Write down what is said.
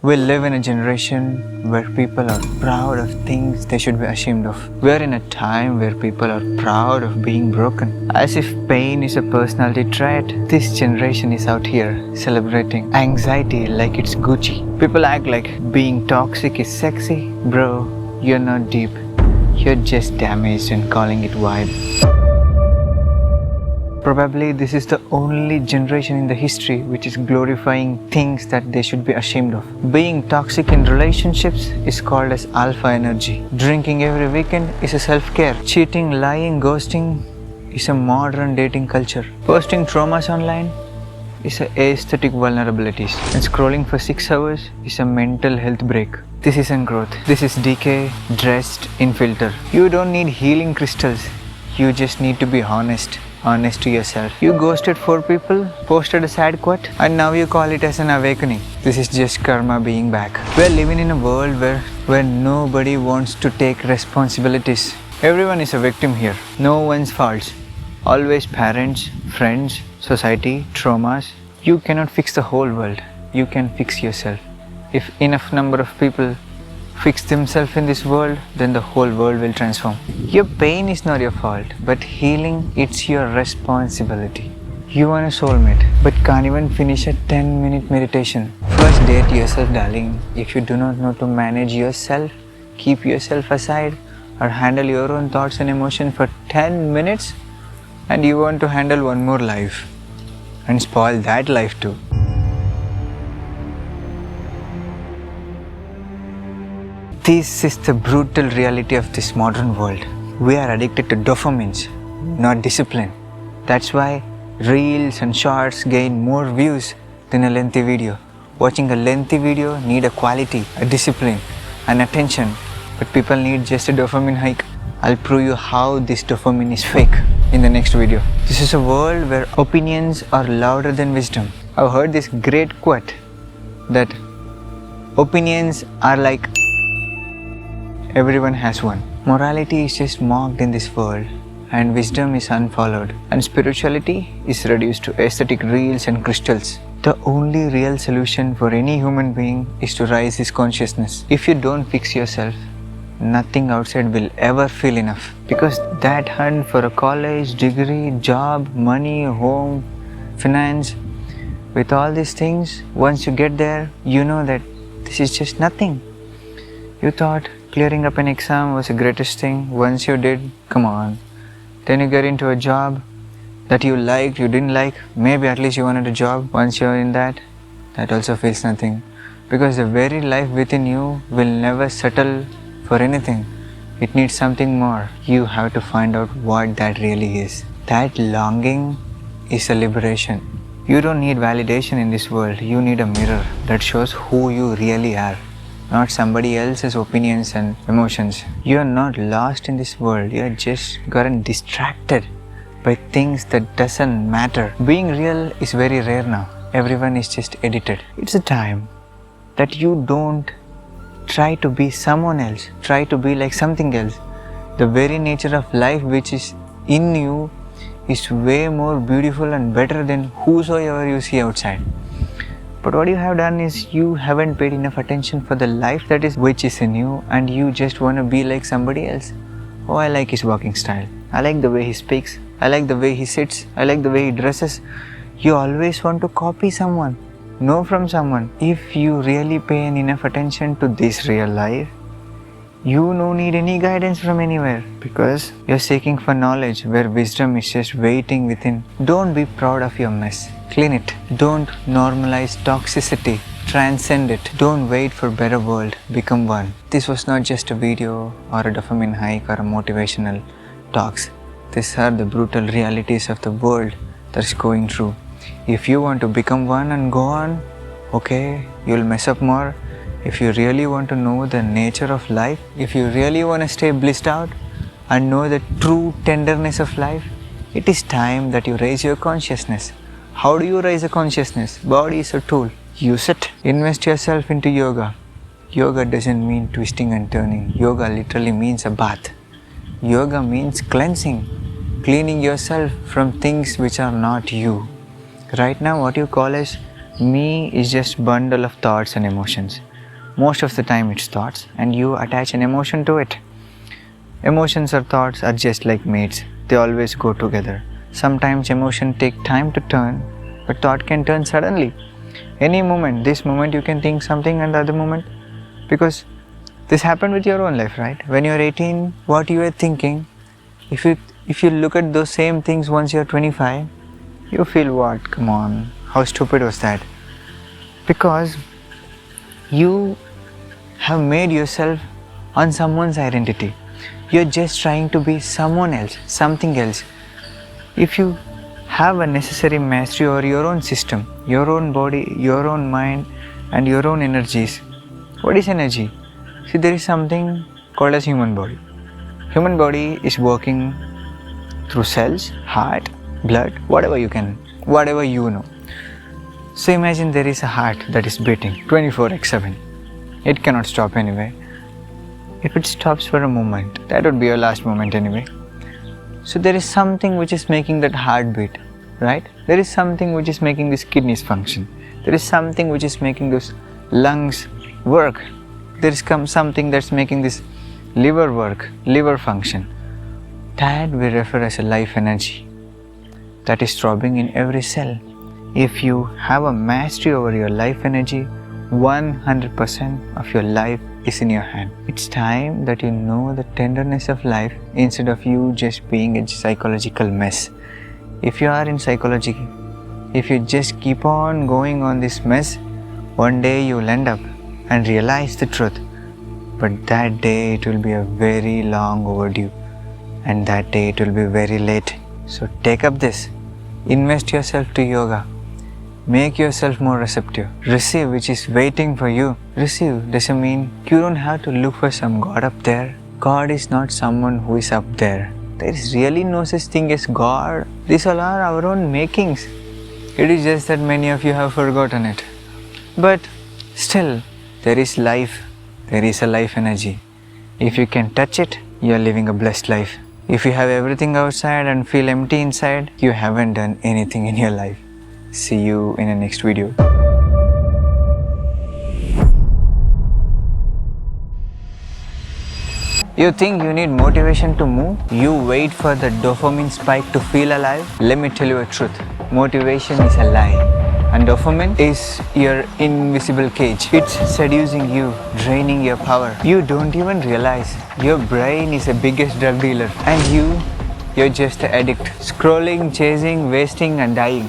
We live in a generation where people are proud of things they should be ashamed of. We are in a time where people are proud of being broken. As if pain is a personality trait, this generation is out here celebrating anxiety like it's Gucci. People act like being toxic is sexy. Bro, you're not deep. You're just damaged and calling it vibe. Probably this is the only generation in the history which is glorifying things that they should be ashamed of. Being toxic in relationships is called as alpha energy. Drinking every weekend is a self-care. Cheating, lying, ghosting is a modern dating culture. Posting traumas online is a aesthetic vulnerabilities. And scrolling for 6 hours is a mental health break. This isn't growth. This is decay dressed in filter. You don't need healing crystals. You just need to be honest to yourself. You ghosted 4 people, posted a sad quote, and now you call it as an awakening. This is just karma being back. We're living in a world where nobody wants to take responsibilities. Everyone is a victim here. No one's faults. Always parents, friends, society, traumas. You cannot fix the whole world. You can fix yourself. If enough number of people fix themselves in this world, then the whole world will transform. Your pain is not your fault, but healing, it's your responsibility. You want a soulmate, but can't even finish a 10-minute meditation. First date yourself, darling. If you do not know to manage yourself, keep yourself aside, or handle your own thoughts and emotions for 10 minutes, and you want to handle one more life, and spoil that life too. This is the brutal reality of this modern world. We are addicted to dopamines, not discipline. That's why reels and shorts gain more views than a lengthy video. Watching a lengthy video need a quality, a discipline, and attention. But people need just a dopamine hike. I'll prove you how this dopamine is fake in the next video. This is a world where opinions are louder than wisdom. I've heard this great quote that opinions are like everyone has one. Morality is just mocked in this world, and wisdom is unfollowed, and spirituality is reduced to aesthetic reels and crystals. The only real solution for any human being is to raise his consciousness. If you don't fix yourself, nothing outside will ever feel enough. Because that hunt for a college, degree, job, money, home, finance, with all these things, once you get there, you know that this is just nothing. You thought clearing up an exam was the greatest thing. Once you did, come on. Then you get into a job that you liked, you didn't like. Maybe at least you wanted a job. Once you're in that also feels nothing. Because the very life within you will never settle for anything. It needs something more. You have to find out what that really is. That longing is a liberation. You don't need validation in this world. You need a mirror that shows who you really are, not somebody else's opinions and emotions. You are not lost in this world. You are just gotten distracted by things that doesn't matter. Being real is very rare now. Everyone is just edited. It's a time that you don't try to be someone else. Try to be like something else. The very nature of life which is in you is way more beautiful and better than whosoever you see outside. But what you have done is you haven't paid enough attention for the life that is which is in you, and you just want to be like somebody else. Oh, I like his walking style. I like the way he speaks. I like the way he sits. I like the way he dresses. You always want to copy someone, know from someone. If you really pay enough attention to this real life, you don't need any guidance from anywhere, because you're seeking for knowledge where wisdom is just waiting within. Don't be proud of your mess. Clean it. Don't normalize toxicity. Transcend it. Don't wait for a better world. Become one. This was not just a video or a dopamine hike or a motivational talks. These are the brutal realities of the world that's going through. If you want to become one and go on, okay, you'll mess up more. If you really want to know the nature of life, if you really want to stay blissed out and know the true tenderness of life, it is time that you raise your consciousness. How do you raise a consciousness? Body is a tool. Use it. Invest yourself into yoga. Yoga doesn't mean twisting and turning. Yoga literally means a bath. Yoga means cleansing, cleaning yourself from things which are not you. Right now what you call as me is just bundle of thoughts and emotions. Most of the time it's thoughts, and you attach an emotion to it. Emotions or thoughts are just like mates. They always go together. Sometimes emotion take time to turn, but thought can turn suddenly. Any moment, this moment you can think something and the other moment, because this happened with your own life, right? When you're 18, what you were thinking, if you look at those same things once you're 25, you feel what? Come on, how stupid was that? Because you have made yourself on someone's identity. You're just trying to be someone else, something else. If you have a necessary mastery over your own system, your own body, your own mind, and your own energies. What is energy? See, there is something called as human body. Human body is working through cells, heart, blood, whatever you know. So imagine there is a heart that is beating 24/7. It cannot stop anyway. If it stops for a moment, that would be your last moment anyway. So there is something which is making that heart beat, right? There is something which is making these kidneys function. There is something which is making those lungs work. There is something that's making this liver work, liver function. That we refer as a life energy that is throbbing in every cell. If you have a mastery over your life energy, 100% of your life is in your hand. It's time that you know the tenderness of life instead of you just being a psychological mess. If you are in psychology, if you just keep on going on this mess, one day you will end up and realize the truth. But that day it will be a very long overdue, and that day it will be very late. So take up this. Invest yourself to yoga. Make yourself more receptive. Receive, which is waiting for you. Receive doesn't mean you don't have to look for some God up there. God is not someone who is up there. There is really no such thing as God. These all are our own makings. It is just that many of you have forgotten it. But still, there is life. There is a life energy. If you can touch it, you are living a blessed life. If you have everything outside and feel empty inside, you haven't done anything in your life. See you in the next video. You think you need motivation to move? You wait for the dopamine spike to feel alive? Let me tell you a truth. Motivation is a lie. And dopamine is your invisible cage. It's seducing you, draining your power. You don't even realize your brain is the biggest drug dealer. And you're just an addict. Scrolling, chasing, wasting and dying.